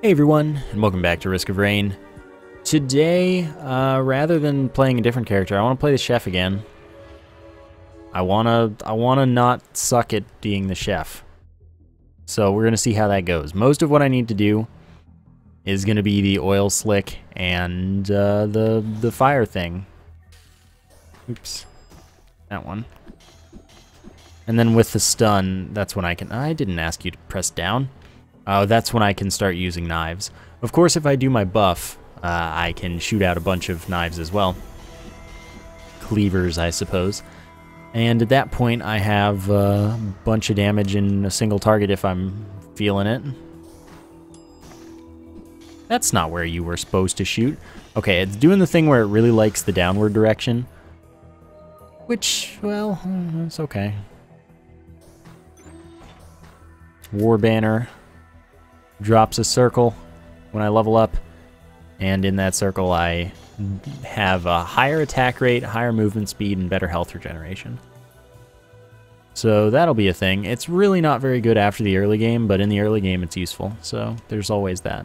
Hey everyone, and welcome back to Risk of Rain. Today, rather than playing a different character, I want to play the chef again. I wanna not suck at being the chef. So we're gonna see how that goes. Most of what I need to do is gonna be the oil slick and the fire thing. Oops, that one. And then with the stun, that's when I can. I didn't ask you to press down. That's when I can start using knives. Of course, if I do my buff, I can shoot out a bunch of knives as well. Cleavers, I suppose. And at that point, I have a bunch of damage in a single target if I'm feeling it. That's not where you were supposed to shoot. Okay, it's doing the thing where it really likes the downward direction. Which, well, it's okay. War Banner drops a circle when I level up, and in that circle I have a higher attack rate, higher movement speed, and better health regeneration. So that'll be a thing. It's really not very good after the early game, but in the early game it's useful, so there's always that.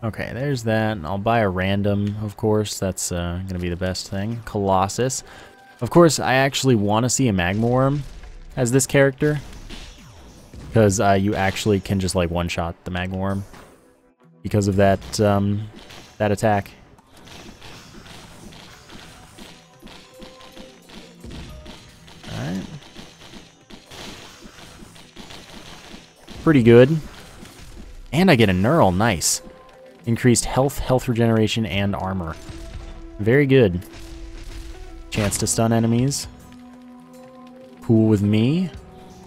Okay, there's that. I'll buy a random, of course. That's going to be the best thing. Colossus. Of course, I actually want to see a Magna Horn as this character, because you actually can just like one-shot the Magna Horn because of that that attack. All right, pretty good, and I get a Neural. Nice, increased health, health regeneration, and armor. Very good. Chance to stun enemies. Cool with me.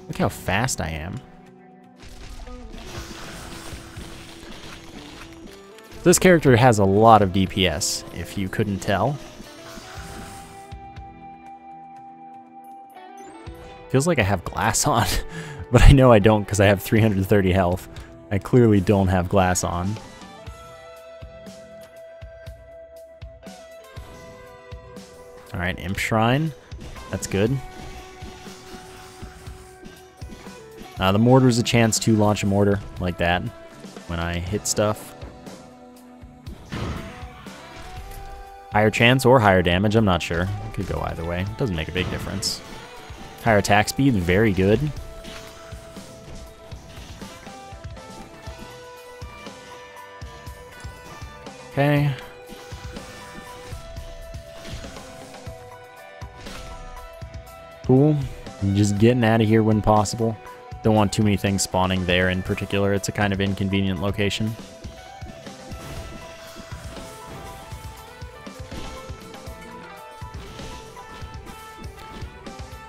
Look how fast I am. This character has a lot of DPS, if you couldn't tell. Feels like I have glass on, but I know I don't because I have 330 health. I clearly don't have glass on. Alright, Imp Shrine. That's good. The mortar is a chance to launch a mortar like that when I hit stuff. Higher chance or higher damage, I'm not sure. It could go either way. It doesn't make a big difference. Higher attack speed, very good. Okay. Cool. I'm just getting out of here when possible. Don't want too many things spawning there in particular. It's a kind of inconvenient location.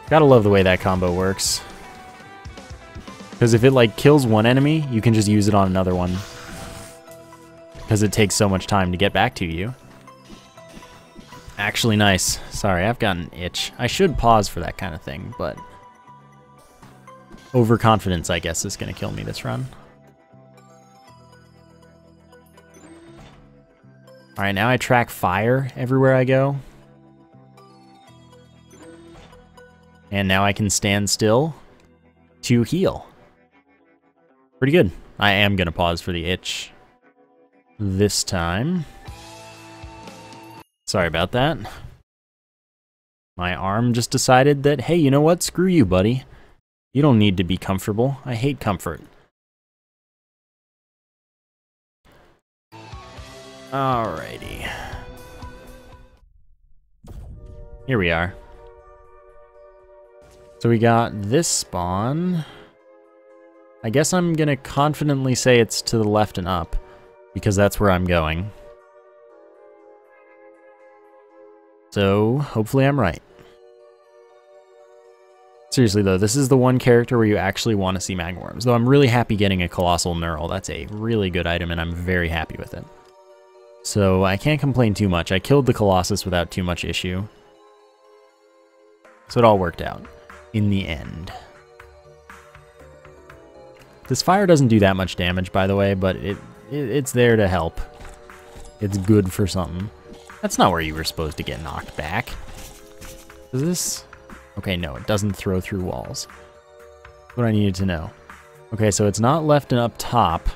Gotta love the way that combo works. Because if it like kills one enemy, you can just use it on another one. Because it takes so much time to get back to you. Actually nice. Sorry, I've got an itch. I should pause for that kind of thing, but overconfidence, I guess, is going to kill me this run. Alright, now I track fire everywhere I go. And now I can stand still to heal. Pretty good. I am going to pause for the itch this time. Sorry about that. My arm just decided that, hey, you know what? Screw you, buddy. You don't need to be comfortable. I hate comfort. Alrighty. Here we are. So we got this spawn. I guess I'm gonna confidently say it's to the left and up, because that's where I'm going. So hopefully I'm right. Seriously though, this is the one character where you actually want to see Magna Horns. Though I'm really happy getting a Colossal Neural. That's a really good item and I'm very happy with it. So I can't complain too much. I killed the Colossus without too much issue. So it all worked out in the end. This fire doesn't do that much damage, by the way, but it's there to help. It's good for something. That's not where you were supposed to get knocked back. Is this? Okay, no, it doesn't throw through walls. What I needed to know. Okay, so it's not left and up top,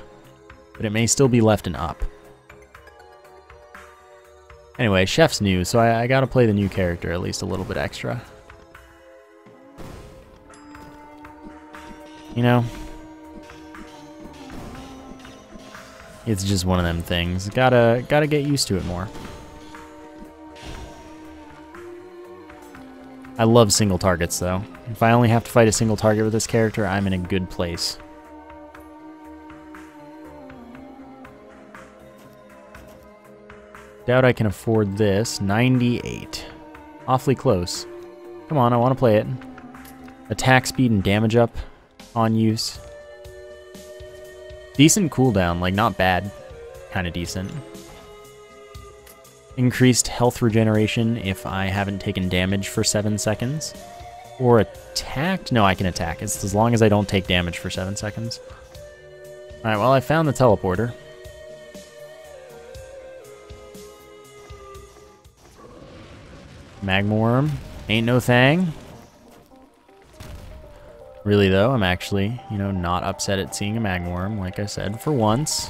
but it may still be left and up. Anyway, Chef's new, so I gotta play the new character at least a little bit extra. You know? It's just one of them things. Gotta get used to it more. I love single targets, though. If I only have to fight a single target with this character, I'm in a good place. Doubt I can afford this. 98. Awfully close. Come on, I want to play it. Attack speed and damage up on use. Decent cooldown, like not bad. Kind of decent. Increased health regeneration if I haven't taken damage for 7 seconds. Or attacked? No, I can attack. It's as long as I don't take damage for 7 seconds. Alright, well, I found the teleporter. Magma Worm. Ain't no thing. Really, though, I'm actually, you know, not upset at seeing a Magma Worm, like I said, for once.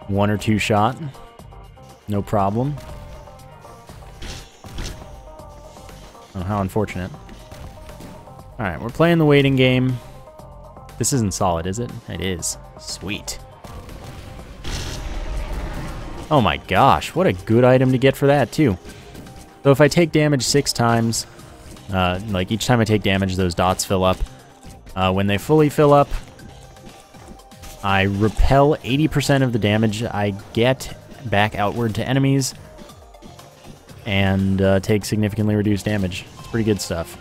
1 or 2 shot. No problem. Oh, how unfortunate. Alright, we're playing the waiting game. This isn't solid, is it? It is. Sweet. Oh my gosh, what a good item to get for that, too. So if I take damage 6 times, like each time I take damage, those dots fill up. When they fully fill up, I repel 80% of the damage I get back outward to enemies, and take significantly reduced damage. It's pretty good stuff.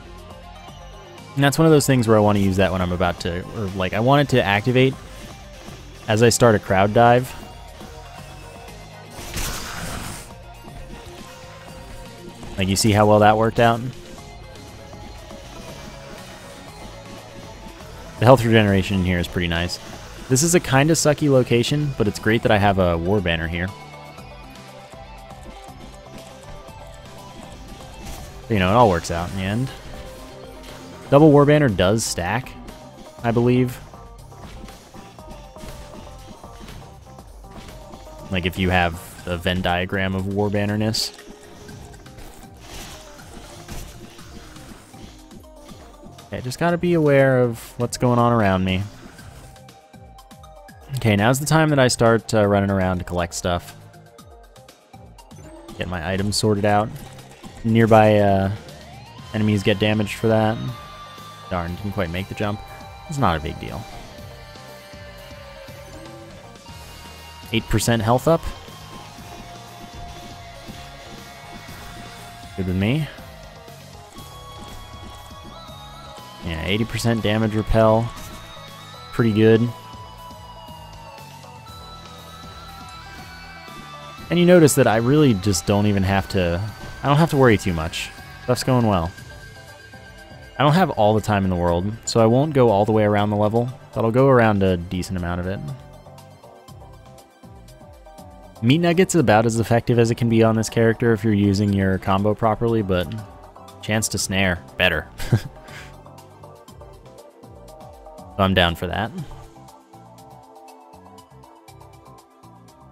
And that's one of those things where I want to use that when I'm about to, or like I want it to activate as I start a crowd dive. Like, you see how well that worked out? The health regeneration in here is pretty nice. This is a kind of sucky location, but it's great that I have a war banner here. You know, it all works out in the end. Double war banner does stack, I believe. Like if you have a Venn diagram of war bannerness. Okay, just gotta be aware of what's going on around me. Okay, now's the time that I start running around to collect stuff. Get my items sorted out. Nearby enemies get damaged for that. Darn, didn't quite make the jump. It's not a big deal. 8% health up. Good with me. Yeah, 80% damage repel. Pretty good. And you notice that I really just don't even have to... I don't have to worry too much. Stuff's going well. I don't have all the time in the world, so I won't go all the way around the level, but I'll go around a decent amount of it. Meat Nugget's about as effective as it can be on this character if you're using your combo properly, but chance to snare, better. So I'm down for that.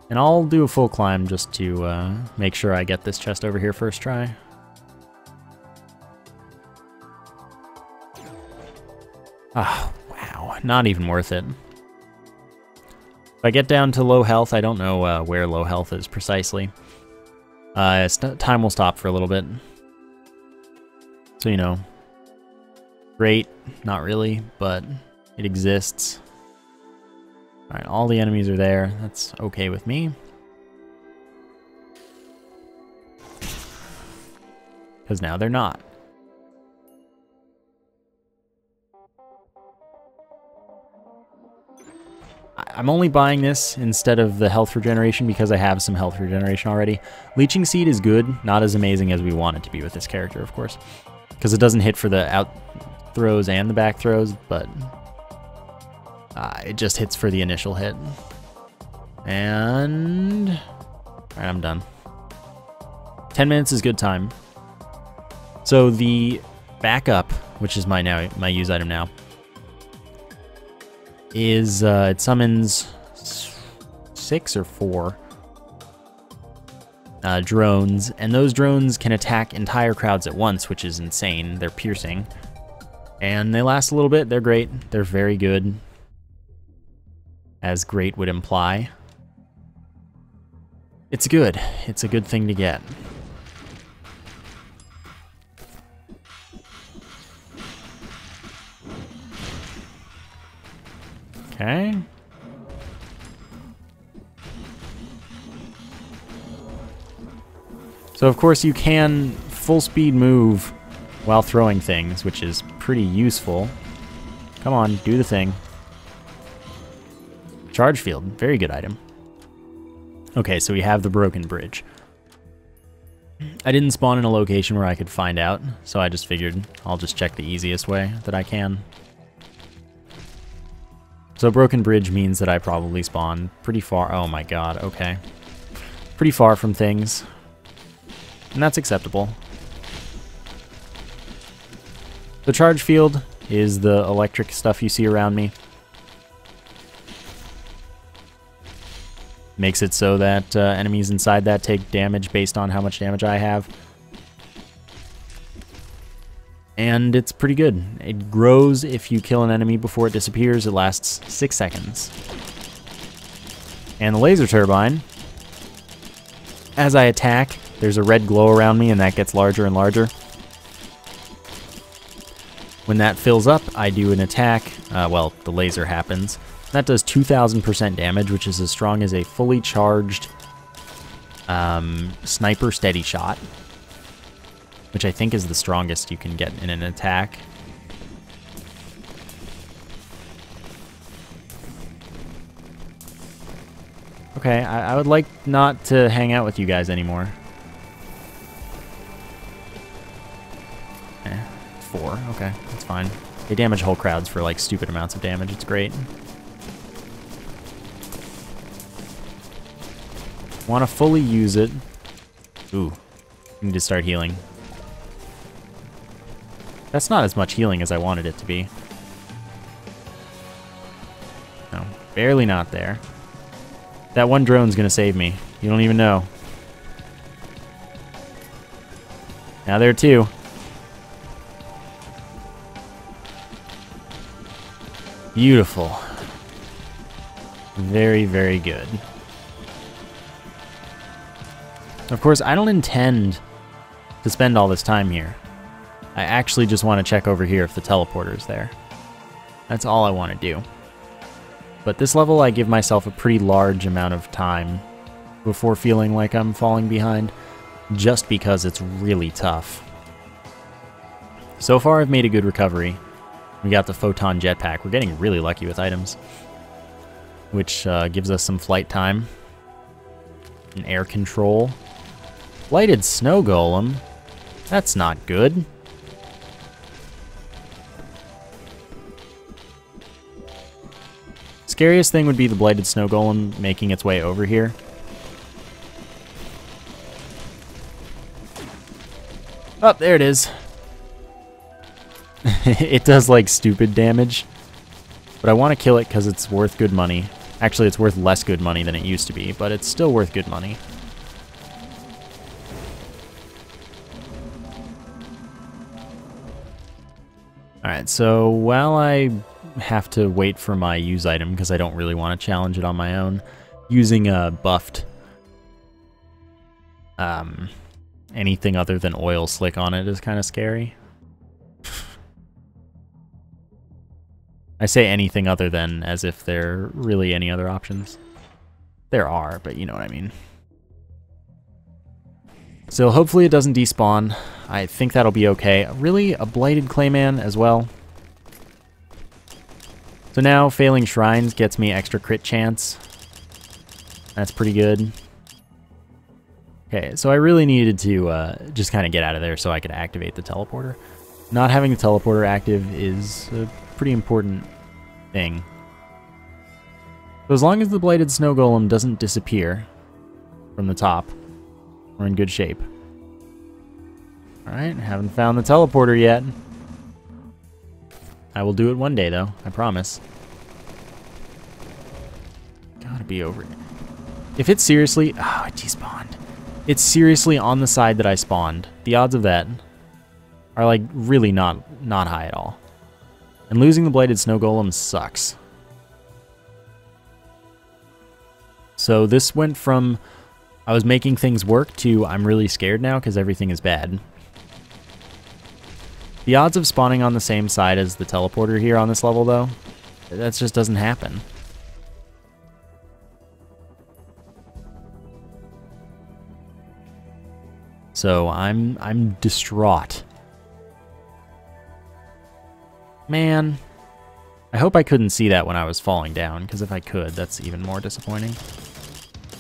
And I'll do a full climb just to make sure I get this chest over here first try. Ah, wow, not even worth it. If I get down to low health, I don't know where low health is precisely. Time will stop for a little bit. So, you know, great, not really, but it exists. Alright, all the enemies are there. That's okay with me. Because now they're not. I'm only buying this instead of the health regeneration because I have some health regeneration already. Leeching Seed is good, not as amazing as we want it to be with this character, of course. Because it doesn't hit for the out throws and the back throws, but it just hits for the initial hit. And... alright, I'm done. 10 minutes is good time. So the backup, which is my use item now, is it summons 6 or 4 drones, and those drones can attack entire crowds at once, which is insane. They're piercing, and they last a little bit. They're great. They're very good, as great would imply. It's good. It's a good thing to get. Okay. So of course you can full speed move while throwing things, which is pretty useful. Come on, do the thing. Charge field, very good item. Okay, so we have the broken bridge. I didn't spawn in a location where I could find out, so I just figured I'll just check the easiest way that I can. So broken bridge means that I probably spawn pretty far. Oh my god, okay. Pretty far from things. And that's acceptable. The charge field is the electric stuff you see around me. Makes it so that enemies inside that take damage based on how much damage I have. And it's pretty good. It grows if you kill an enemy before it disappears. It lasts 6 seconds. And the laser turbine, as I attack, there's a red glow around me and that gets larger and larger. When that fills up, I do an attack. Well, the laser happens. That does 2,000% damage, which is as strong as a fully charged sniper steady shot, which I think is the strongest you can get in an attack. Okay, I would like not to hang out with you guys anymore. 4, okay, that's fine. They damage whole crowds for like stupid amounts of damage, it's great. Want to fully use it. Ooh, need to start healing. That's not as much healing as I wanted it to be. No, barely not there. That one drone's gonna save me. You don't even know. Now there are 2. Beautiful. Very, very good. Of course, I don't intend to spend all this time here. I actually just want to check over here if the teleporter is there. That's all I want to do. But this level, I give myself a pretty large amount of time before feeling like I'm falling behind, just because it's really tough. So far, I've made a good recovery. We got the Photon Jetpack. We're getting really lucky with items, which gives us some flight time and air control. Blighted Snow Golem. That's not good. Scariest thing would be the Blighted Snow Golem making its way over here. Oh, there it is. It does like stupid damage, but I want to kill it because it's worth good money. Actually, it's worth less good money than it used to be, but it's still worth good money. Alright, so while I have to wait for my use item, because I don't really want to challenge it on my own, using a buffed anything other than oil slick on it is kind of scary. I say anything other than as if there are really any other options. There are, but you know what I mean. So hopefully it doesn't despawn. I think that'll be okay. Really, a Blighted Clay Man as well. So now failing shrines gets me extra crit chance. That's pretty good. Okay, so I really needed to just kind of get out of there so I could activate the teleporter. Not having the teleporter active is a pretty important thing. So as long as the Blighted Snow Golem doesn't disappear from the top, we're in good shape. Alright, haven't found the teleporter yet. I will do it one day, though. I promise. Gotta be over it. If it's seriously... Oh, it despawned. It's seriously on the side that I spawned. The odds of that are, like, really not high at all. And losing the Blighted Snow Golem sucks. So this went from I was making things work to I'm really scared now because everything is bad. The odds of spawning on the same side as the teleporter here on this level, though, that just doesn't happen. So I'm distraught. Man, I hope I couldn't see that when I was falling down, because if I could, that's even more disappointing.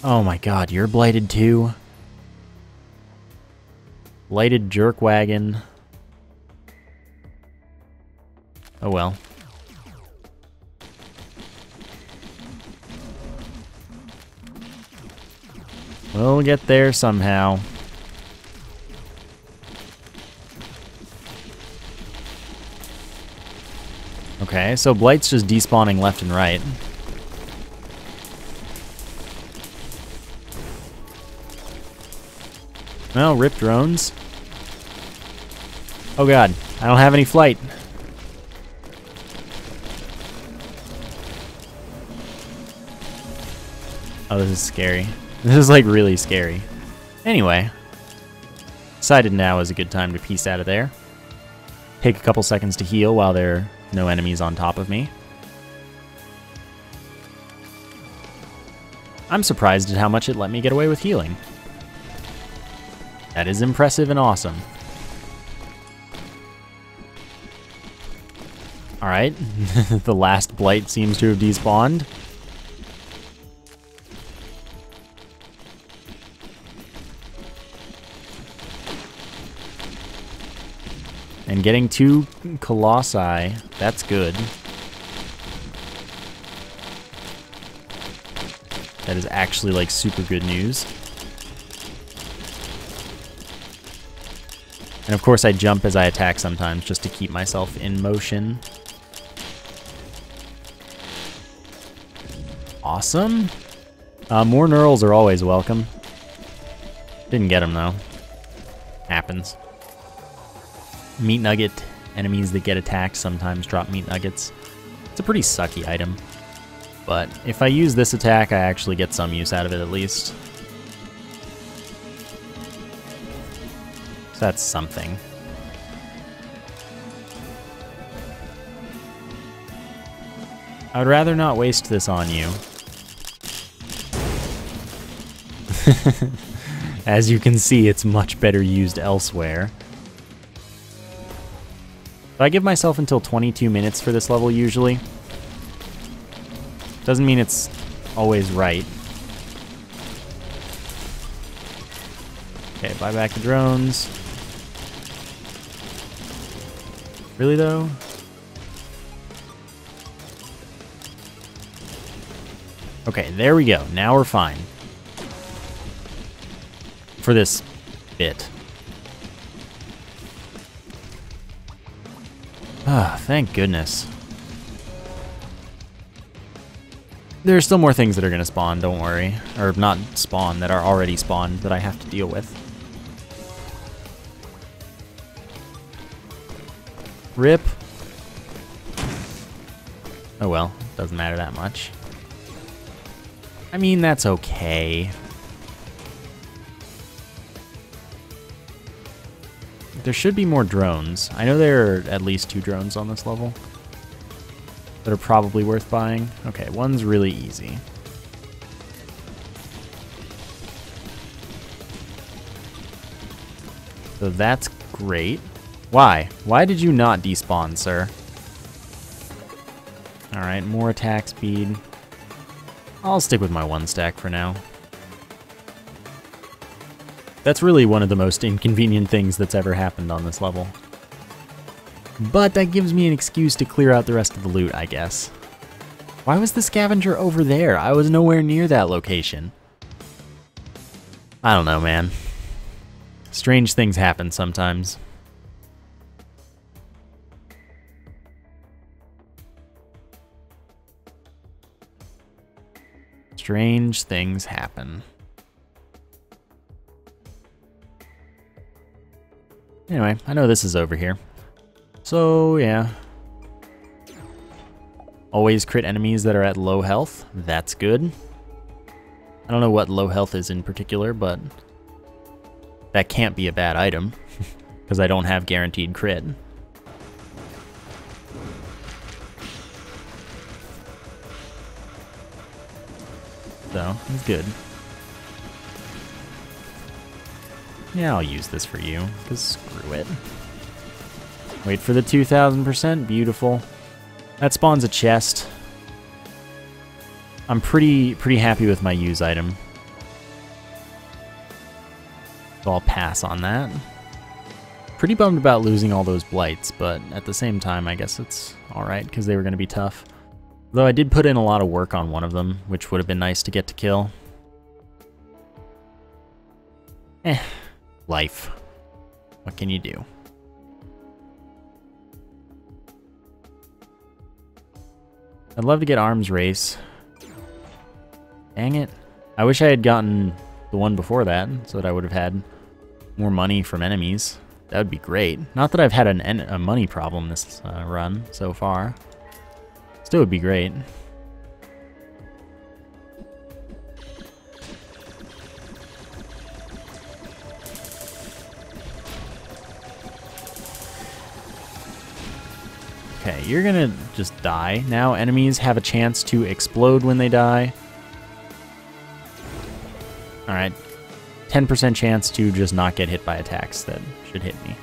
Oh my god, you're blighted too? Blighted jerk wagon. Oh well. We'll get there somehow. Okay, so Blight's just despawning left and right. Well, rip drones. Oh god, I don't have any flight. Oh, this is scary. This is like really scary. Anyway, decided now is a good time to peace out of there. Take a couple seconds to heal while there are no enemies on top of me. I'm surprised at how much it let me get away with healing. That is impressive and awesome. Alright, the last Blight seems to have despawned. And getting 2 Colossi, that's good. That is actually like super good news. And of course I jump as I attack sometimes just to keep myself in motion. Awesome. More knurls are always welcome. Didn't get them though. Happens. Meat nugget. Enemies that get attacked sometimes drop meat nuggets. It's a pretty sucky item. But if I use this attack, I actually get some use out of it at least. So that's something. I would rather not waste this on you. As you can see, it's much better used elsewhere. So I give myself until 22 minutes for this level usually. Doesn't mean it's always right. Okay, buy back the drones. Really though? Okay, there we go. Now we're fine. For this bit. Ah, thank goodness. There are still more things that are going to spawn, don't worry. Or not spawn, that are already spawned that I have to deal with. Rip. Oh well, doesn't matter that much. I mean, that's okay. There should be more drones. I know there are at least 2 drones on this level that are probably worth buying. Okay, one's really easy. So that's great. Why? Why did you not despawn, sir? Alright, more attack speed. I'll stick with my 1 stack for now. That's really one of the most inconvenient things that's ever happened on this level. But that gives me an excuse to clear out the rest of the loot, I guess. Why was the scavenger over there? I was nowhere near that location. I don't know, man. Strange things happen sometimes. Strange things happen. Anyway, I know this is over here. So, yeah. Always crit enemies that are at low health. That's good. I don't know what low health is in particular, but that can't be a bad item, because I don't have guaranteed crit. So, it's good. Yeah, I'll use this for you, because screw it. Wait for the 2000%, beautiful. That spawns a chest. I'm pretty happy with my use item. So I'll pass on that. Pretty bummed about losing all those blights, but at the same time, I guess it's alright, because they were going to be tough. Though I did put in a lot of work on one of them, which would have been nice to get to kill. Life. What can you do? I'd love to get Arms Race. Dang it. I wish I had gotten the one before that, so that I would have had more money from enemies. That would be great. Not that I've had a money problem this run so far. Still would be great. Okay, you're gonna just die. Now enemies have a chance to explode when they die. Alright. 10% chance to just not get hit by attacks that should hit me.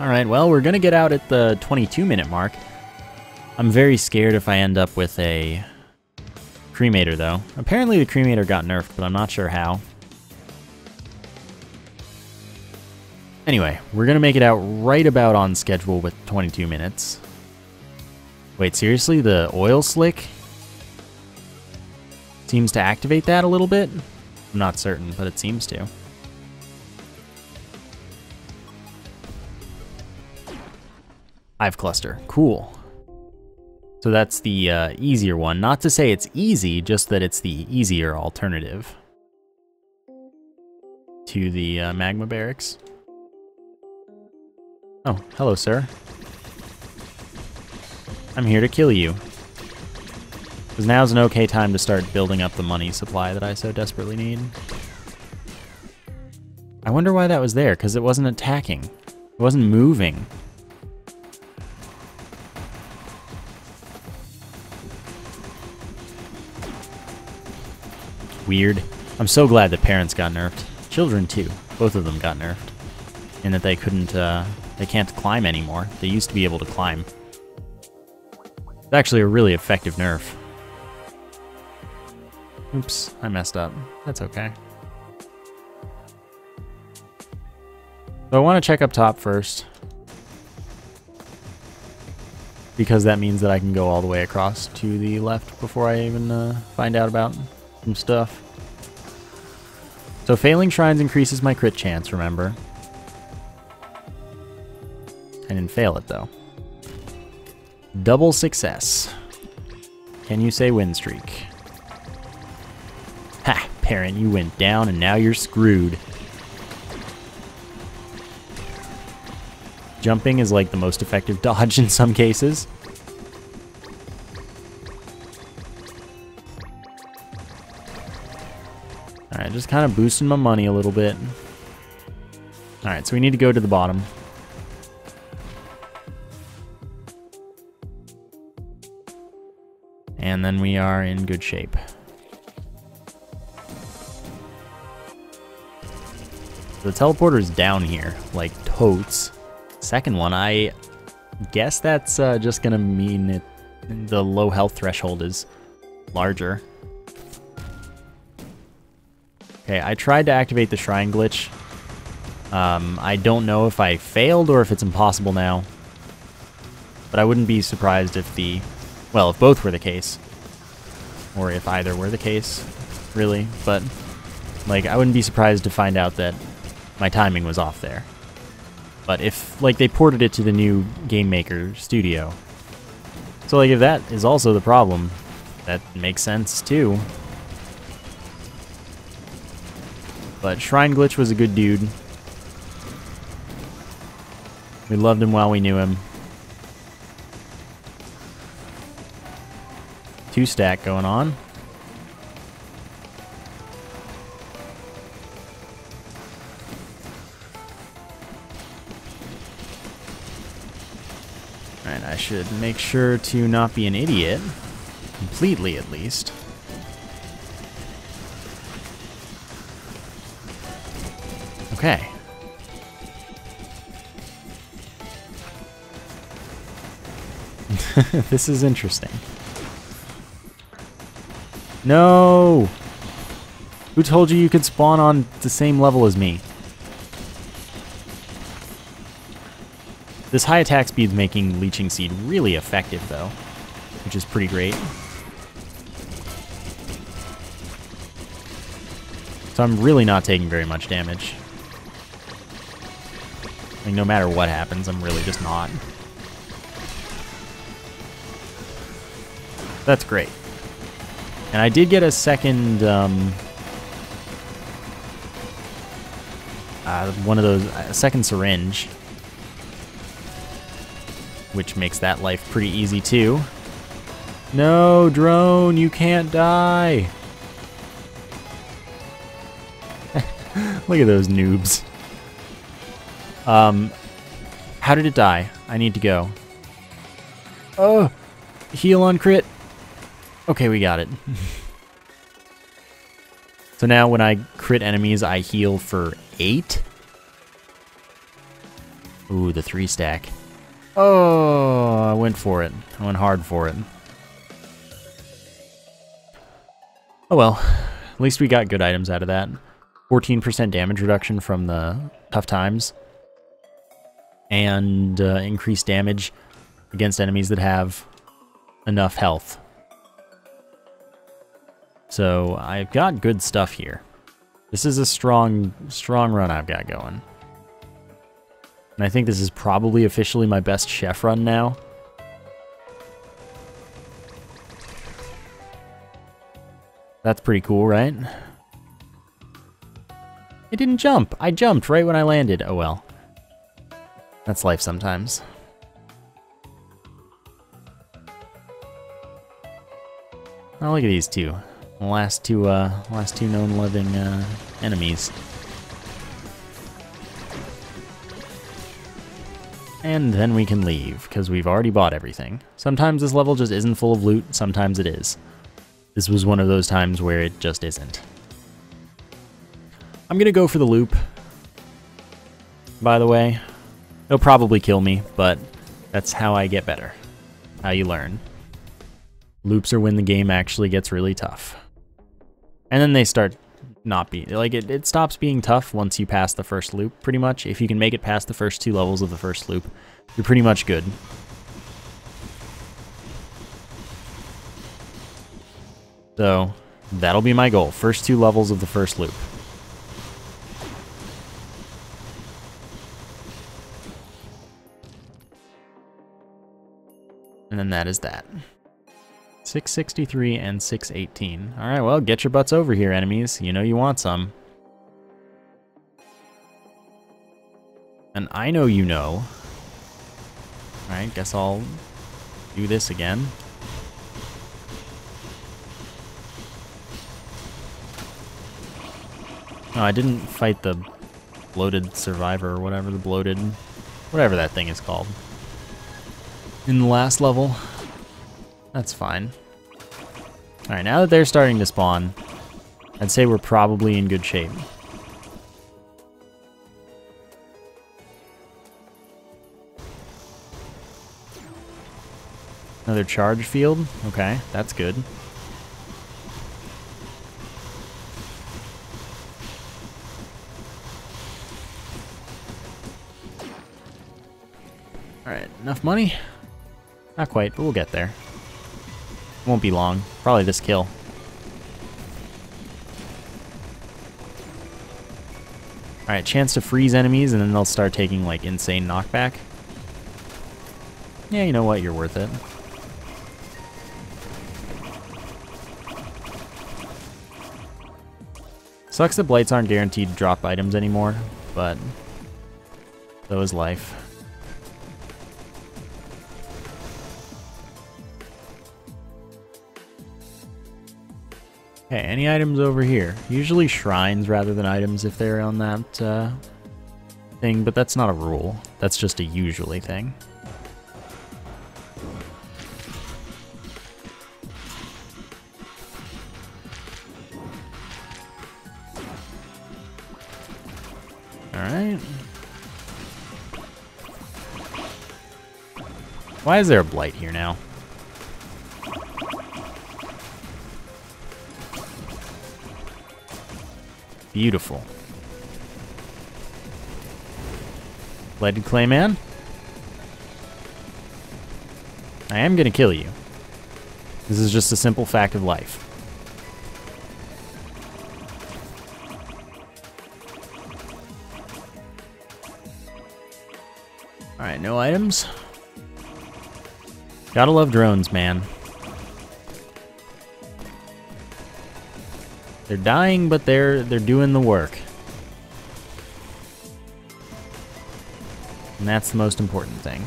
Alright, well, we're gonna get out at the 22-minute mark. I'm very scared if I end up with a Cremator, though. Apparently the Cremator got nerfed, but I'm not sure how. Anyway, we're gonna make it out right about on schedule with 22 minutes. Wait, seriously? The oil slick seems to activate that a little bit? I'm not certain, but it seems to. Hive Cluster, cool. So that's the easier one. Not to say it's easy, just that it's the easier alternative to the magma barracks. Oh, hello, sir. I'm here to kill you. Because now's an okay time to start building up the money supply that I so desperately need. I wonder why that was there, because it wasn't attacking. It wasn't moving. Weird. I'm so glad that parents got nerfed. Children, too. Both of them got nerfed. And that they couldn't, they can't climb anymore. They used to be able to climb. It's actually a really effective nerf. Oops, I messed up. That's okay. So I want to check up top first, because that means that I can go all the way across to the left before I even find out about some stuff. So failing shrines increases my crit chance, remember. I didn't fail it, though. Double success. Can you say win streak? Ha! Parent, you went down and now you're screwed. Jumping is like the most effective dodge in some cases. Alright, just kind of boosting my money a little bit. Alright, so we need to go to the bottom. And then we are in good shape. The teleporter is down here, like totes. Second one, I guess that's just gonna mean the low health threshold is larger. Okay, I tried to activate the shrine glitch. I don't know if I failed or if it's impossible now. But I wouldn't be surprised if if both were the case. Or if either were the case. really, but like I wouldn't be surprised to find out that my timing was off there. But if like they ported it to the new Game Maker Studio, so like if that is also the problem, that makes sense too. But Shrine Glitch was a good dude. We loved him while we knew him. 2-stack going on. Alright, I should make sure to not be an idiot. Completely, at least. Okay. This is interesting. No! Who told you could spawn on the same level as me? This high attack speed's making Leeching Seed really effective, though, which is pretty great. So I'm really not taking very much damage. Like, no matter what happens, I'm really just not. That's great. And I did get a second, one of those, a second syringe, which makes that life pretty easy too. No, drone, you can't die. Look at those noobs. How did it die? I need to go. Oh, heal on crit. Okay, we got it. So now when I crit enemies, I heal for 8. Ooh, the 3-stack. Oh, I went for it. I went hard for it. Oh well, at least we got good items out of that. 14% damage reduction from the tough times. And increased damage against enemies that have enough health. So I've got good stuff here. This is a strong run I've got going. And I think this is probably officially my best chef run now. That's pretty cool, right? It didn't jump. I jumped right when I landed. Oh well. That's life sometimes. Oh, look at these two. The last two known living enemies. And then we can leave, because we've already bought everything. Sometimes this level just isn't full of loot, sometimes it is. This was one of those times where it just isn't. I'm gonna go for the loop, by the way. It'll probably kill me, but that's how I get better. How you learn. Loops are when the game actually gets really tough. And then they start not being, like, it stops being tough once you pass the first loop, pretty much. If you can make it past the first 2 levels of the first loop, you're pretty much good. So, that'll be my goal. First 2 levels of the first loop. And then that is that. 663 and 618. Alright, well, get your butts over here, enemies. You know you want some. And I know you know. Alright, guess I'll do this again. No, I didn't fight the bloated survivor or whatever, the bloated, whatever that thing is called. In the last level. That's fine. Alright, now that they're starting to spawn, I'd say we're probably in good shape. Another charge field? Okay, that's good. Alright, enough money? Not quite, but we'll get there. Won't be long. Probably this kill. Alright, chance to freeze enemies, and then they'll start taking, like, insane knockback. Yeah, you know what? You're worth it. Sucks that blights aren't guaranteed to drop items anymore, but so is life. Okay, any items over here? Usually shrines rather than items if they're on that thing, but that's not a rule. That's just a usually thing. Alright. Why is there a blight here now? Beautiful. Blighted Clay Man? I am gonna kill you. This is just a simple fact of life. Alright, no items. Gotta love drones, man. They're dying, but they're doing the work. And that's the most important thing.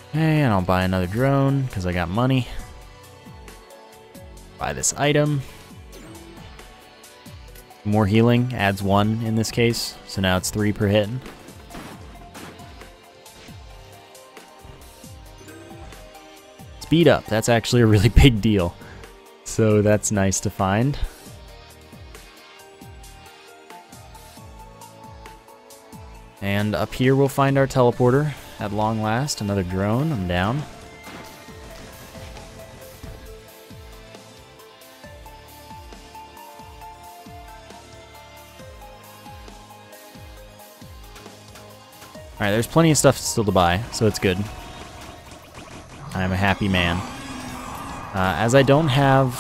Okay, and I'll buy another drone, because I got money. Buy this item. More healing, adds 1 in this case, so now it's 3 per hit. Speed up, that's actually a really big deal. So that's nice to find. And up here we'll find our teleporter at long last. Another drone, I'm down. Alright, there's plenty of stuff still to buy, so it's good. I'm a happy man. As I don't have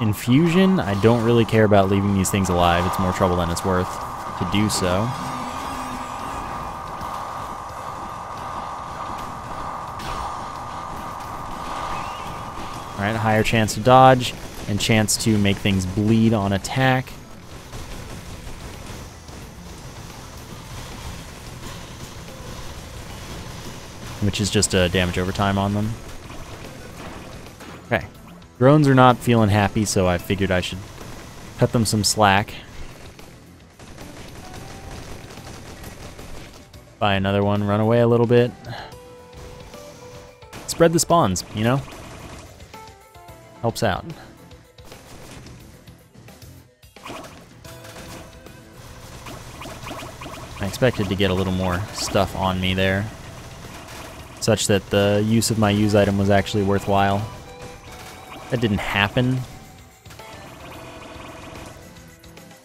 infusion, I don't really care about leaving these things alive. It's more trouble than it's worth to do so. Alright, higher chance to dodge and chance to make things bleed on attack. Which is just a damage over time on them. Okay. Drones are not feeling happy, so I figured I should cut them some slack. Buy another one, run away a little bit. Spread the spawns, you know? Helps out. I expected to get a little more stuff on me there, such that the use of my use item was actually worthwhile. That didn't happen.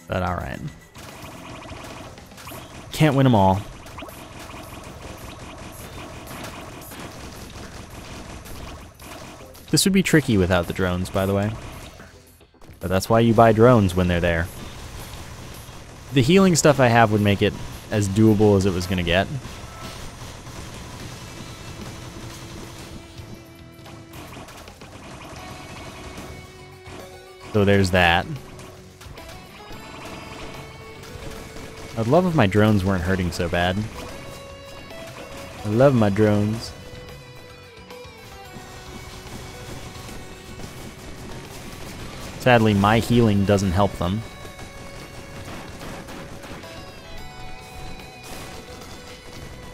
But alright. Can't win them all. This would be tricky without the drones, by the way. But that's why you buy drones when they're there. The healing stuff I have would make it as doable as it was gonna get. So there's that. I'd love if my drones weren't hurting so bad. I love my drones. Sadly, my healing doesn't help them.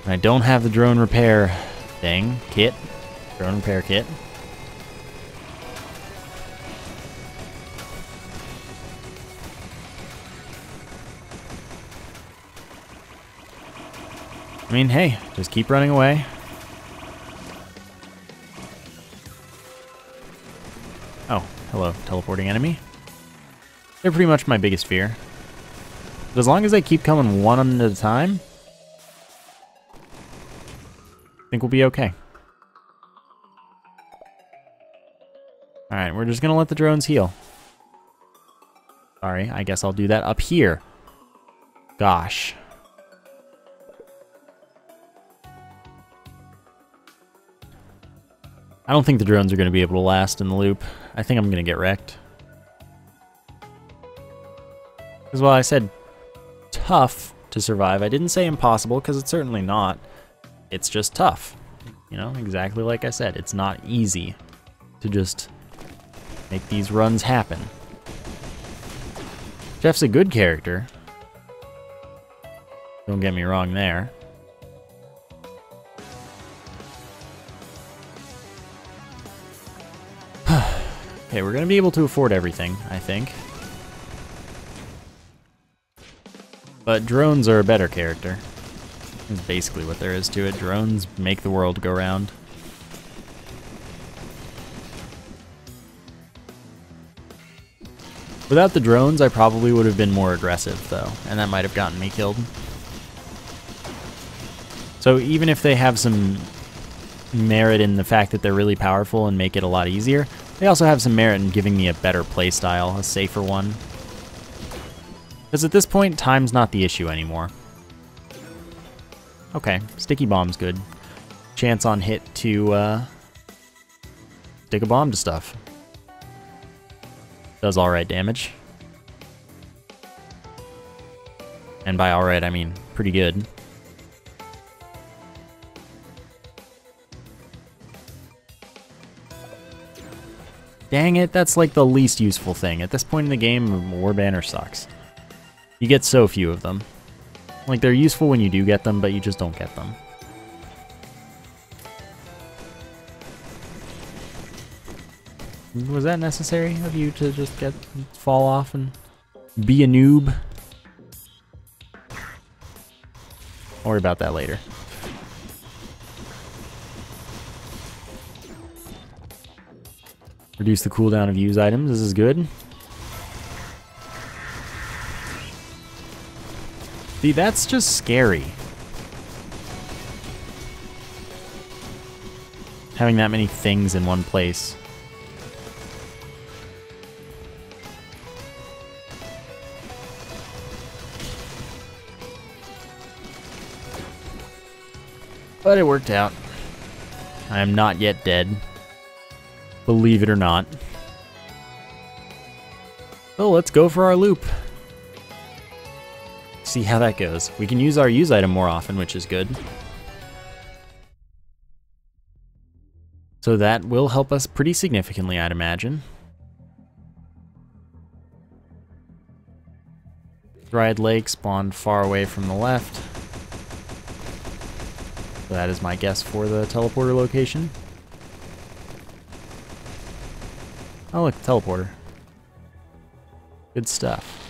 And I don't have the drone repair thing, kit. Drone repair kit. I mean, hey, just keep running away. Oh, hello, teleporting enemy. They're pretty much my biggest fear. But as long as they keep coming one at a time, I think we'll be okay. Alright, we're just gonna let the drones heal. Sorry, I guess I'll do that up here. Gosh. I don't think the drones are going to be able to last in the loop. I think I'm going to get wrecked. Because while I said tough to survive, I didn't say impossible, because it's certainly not. It's just tough. You know, exactly like I said. It's not easy to just make these runs happen. Jeff's a good character. Don't get me wrong there. Okay, we're gonna be able to afford everything, I think. But drones are a better character. That's basically what there is to it. Drones make the world go round. Without the drones, I probably would have been more aggressive, though, and that might have gotten me killed. So even if they have some merit in the fact that they're really powerful and make it a lot easier, they also have some merit in giving me a better playstyle, a safer one. Because at this point, time's not the issue anymore. Okay, sticky bomb's good. Chance on hit to stick a bomb to stuff. Does alright damage. And by alright, I mean pretty good. Dang it, that's like the least useful thing. At this point in the game, War Banner sucks. You get so few of them. Like, they're useful when you do get them, but you just don't get them. Was that necessary of you to just fall off and be a noob? I'll worry about that later. Reduce the cooldown of use items. This is good. See, that's just scary. Having that many things in one place. But it worked out. I am not yet dead. Believe it or not. So let's go for our loop. See how that goes. We can use our use item more often, which is good. So that will help us pretty significantly, I'd imagine. Dryad Lake spawned far away from the left. So that is my guess for the teleporter location. Oh look, teleporter. Good stuff.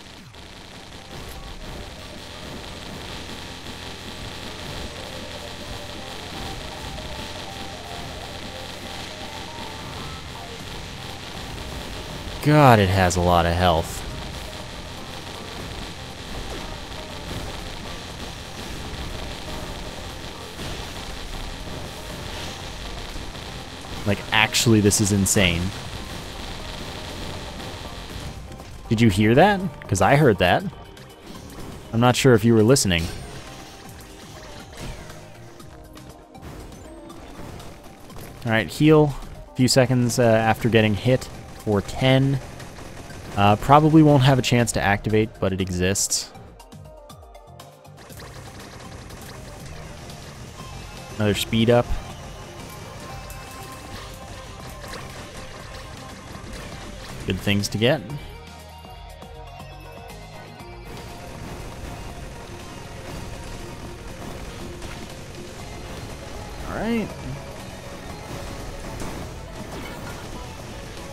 God, it has a lot of health. Like, actually, this is insane. Did you hear that? Because I heard that. I'm not sure if you were listening. Alright, heal. A few seconds after getting hit for 10. Probably won't have a chance to activate, but it exists. Another speed up. Good things to get. Alright.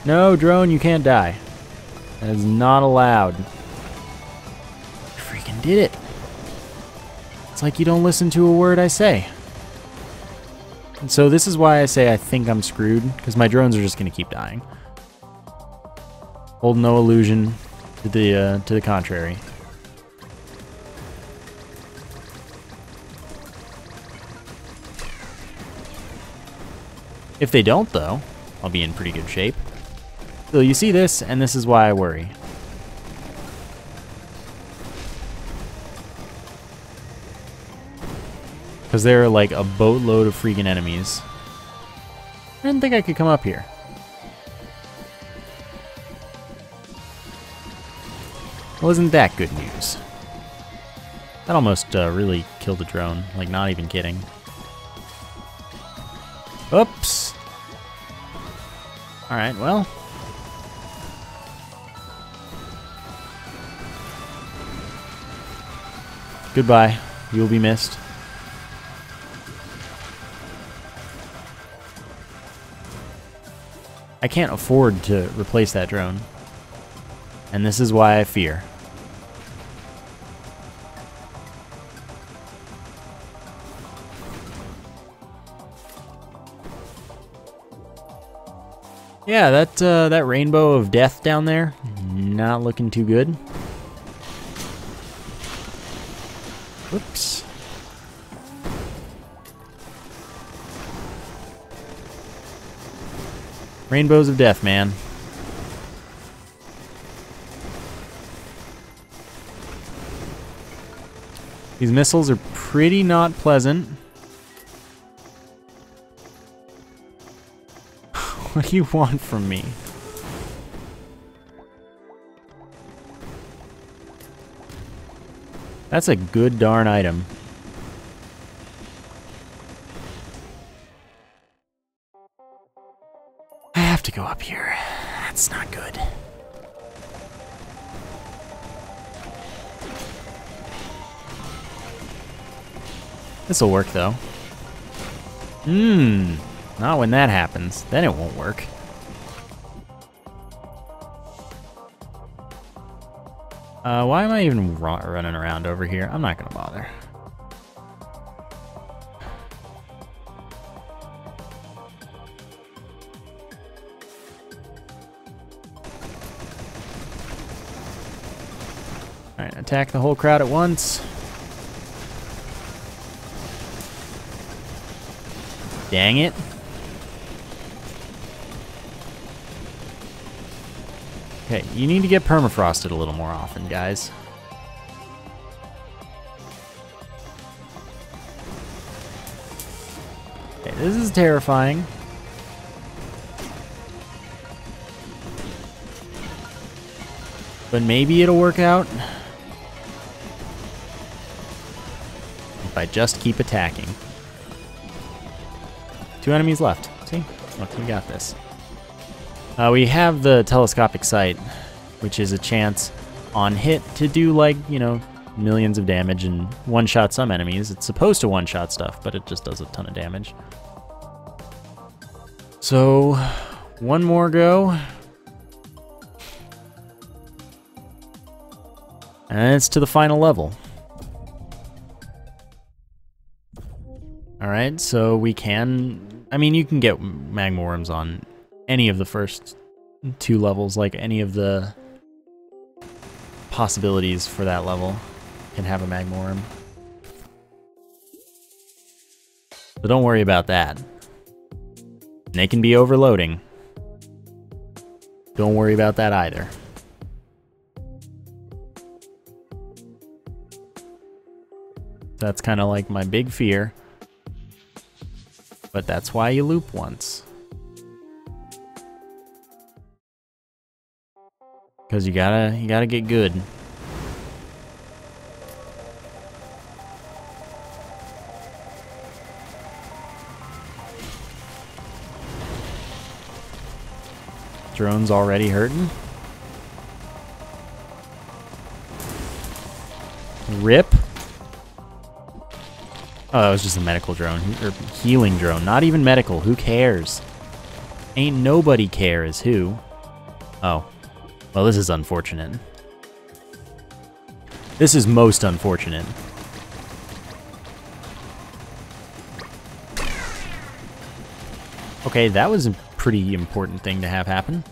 No, drone, you can't die. That is not allowed. You freaking did it. It's like you don't listen to a word I say. And so this is why I say I think I'm screwed, because my drones are just going to keep dying. Hold no illusion to the contrary. If they don't, though, I'll be in pretty good shape. So you see this, and this is why I worry. Because there are like a boatload of freaking enemies. I didn't think I could come up here. Well, isn't that good news? That almost really killed the drone. Like, not even kidding. Oops. Alright, well. Goodbye. You'll be missed. I can't afford to replace that drone. And this is why I fear. Yeah, that rainbow of death down there, not looking too good. Whoops. Rainbows of death, man. These missiles are pretty not pleasant. What do you want from me? That's a good darn item. I have to go up here. That's not good. This'll work though. Not when that happens. Then it won't work. Why am I even running around over here? I'm not gonna bother. Alright, attack the whole crowd at once. Dang it. Okay, you need to get permafrosted a little more often, guys. Okay, this is terrifying. But maybe it'll work out. If I just keep attacking. 2 enemies left. See? Look, we got this. We have the telescopic sight, which is a chance on hit to do, like, you know, millions of damage and one-shot some enemies. It's supposed to one-shot stuff, but it just does a ton of damage. So, one more go. And it's to the final level. Alright, so we can... I mean, you can get magma worms on any of the first 2 levels, like any of the possibilities for that level can have a magma worm. So don't worry about that. And they can be overloading. Don't worry about that either. That's kind of like my big fear. But that's why you loop once. Because you gotta get good. Drone's already hurting. Rip. Oh, that was just a medical drone, or healing drone. Not even medical. Who cares? Ain't nobody cares. Who? Oh. Well, this is unfortunate. This is most unfortunate. Okay, that was a pretty important thing to have happen.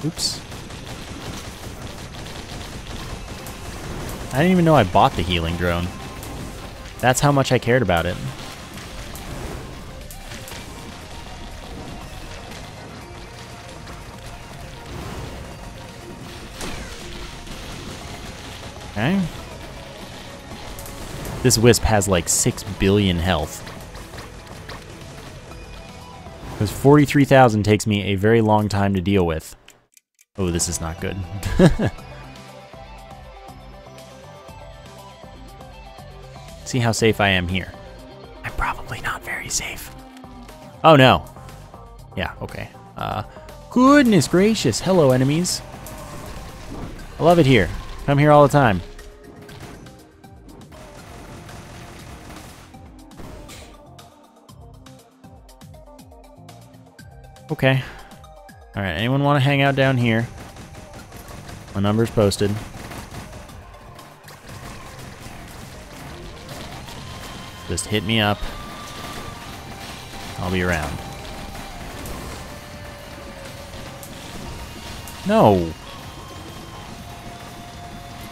Oops. I didn't even know I bought the healing drone. That's how much I cared about it. Okay. This Wisp has like 6 billion health. Because 43,000 takes me a very long time to deal with. Oh, this is not good. See how safe I am here. I'm probably not very safe. Oh no. Yeah, okay. Goodness gracious. Hello, enemies. I love it here. Come here all the time. Okay. Alright, anyone want to hang out down here? My number's posted. Just hit me up. I'll be around. No!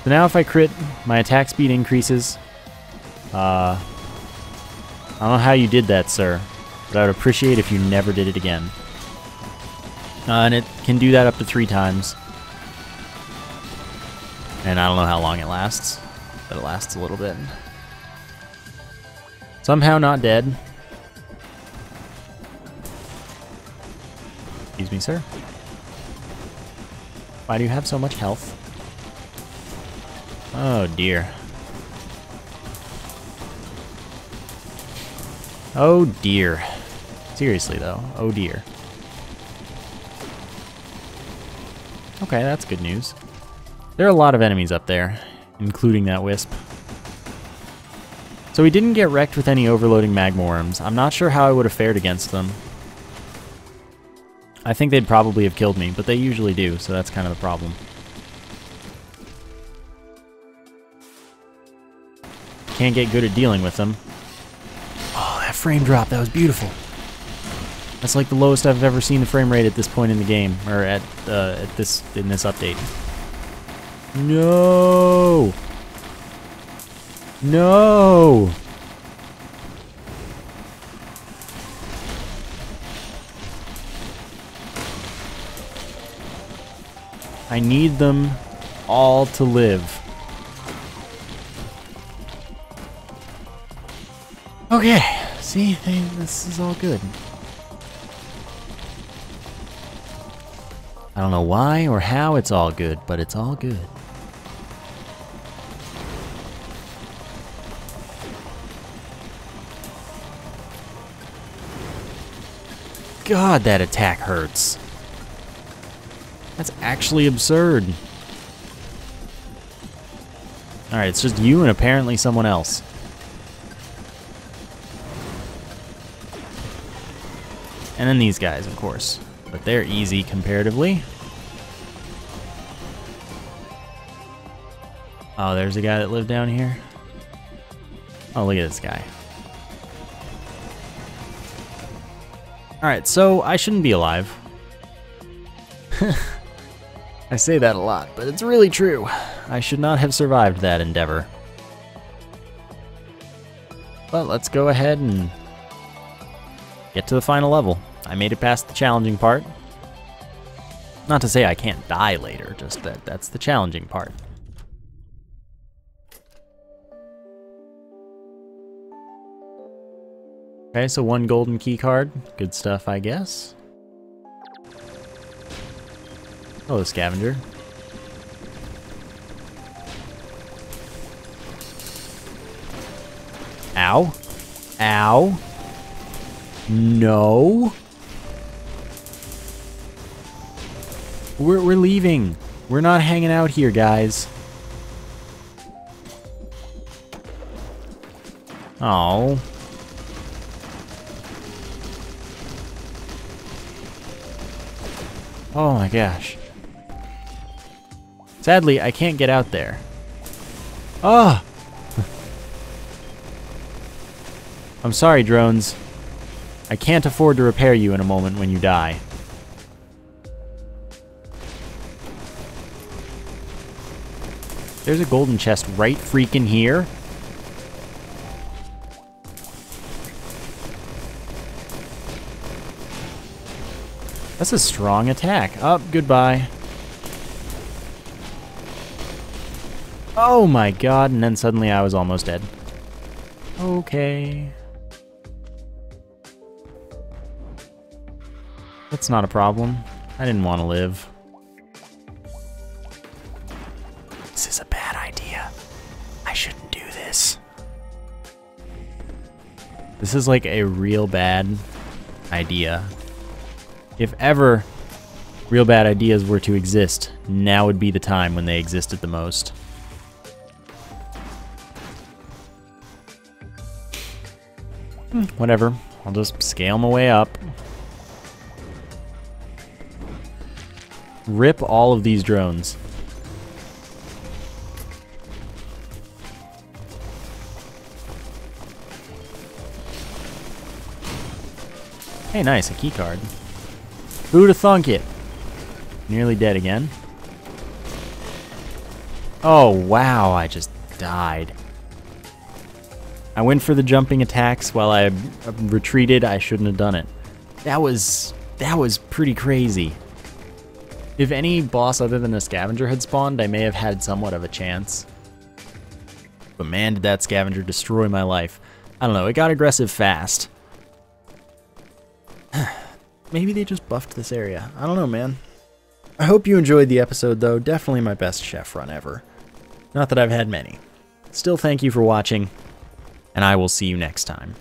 So now if I crit, my attack speed increases. I don't know how you did that, sir, but I would appreciate if you never did it again. And it can do that up to 3 times. And I don't know how long it lasts, but it lasts a little bit. Somehow not dead. Excuse me, sir. Why do you have so much health? Oh dear. Oh dear. Seriously though, oh dear. Okay, that's good news. There are a lot of enemies up there, including that Wisp. So we didn't get wrecked with any overloading magma worms. I'm not sure how I would have fared against them. I think they'd probably have killed me, but they usually do, so that's kind of the problem. Can't get good at dealing with them. Oh, that frame drop, that was beautiful. That's like the lowest I've ever seen the frame rate at this point in the game, or in this update. No! No! I need them all to live. Okay, see, this is all good. I don't know why or how it's all good, but it's all good. God, that attack hurts. That's actually absurd. Alright, it's just you and apparently someone else. And then these guys, of course. But they're easy comparatively. Oh, there's a guy that lived down here. Oh, look at this guy. Alright, so I shouldn't be alive. I say that a lot, but it's really true. I should not have survived that endeavor. But let's go ahead and get to the final level. I made it past the challenging part. Not to say I can't die later, just that that's the challenging part. Okay, so 1 golden key card. Good stuff, I guess. Hello, scavenger. Ow. Ow. No. We're leaving. We're not hanging out here, guys. Oh. Oh my gosh. Sadly, I can't get out there. Oh! I'm sorry, drones. I can't afford to repair you in a moment when you die. There's a golden chest right freaking here. That's a strong attack. Oh, goodbye. Oh my god, and then suddenly I was almost dead. Okay. That's not a problem. I didn't want to live. This is a bad idea. I shouldn't do this. This is like a real bad idea. If ever real bad ideas were to exist, now would be the time when they existed the most. Whatever. I'll just scale my way up. Rip all of these drones. Hey, nice, a key card. Who'da thunk it? Nearly dead again. Oh, wow, I just died. I went for the jumping attacks while I retreated. I shouldn't have done it. That was pretty crazy. If any boss other than a scavenger had spawned, I may have had somewhat of a chance. But man, did that scavenger destroy my life. I don't know, it got aggressive fast. Maybe they just buffed this area. I don't know, man. I hope you enjoyed the episode, though. Definitely my best chef run ever. Not that I've had many. Still, thank you for watching, and I will see you next time.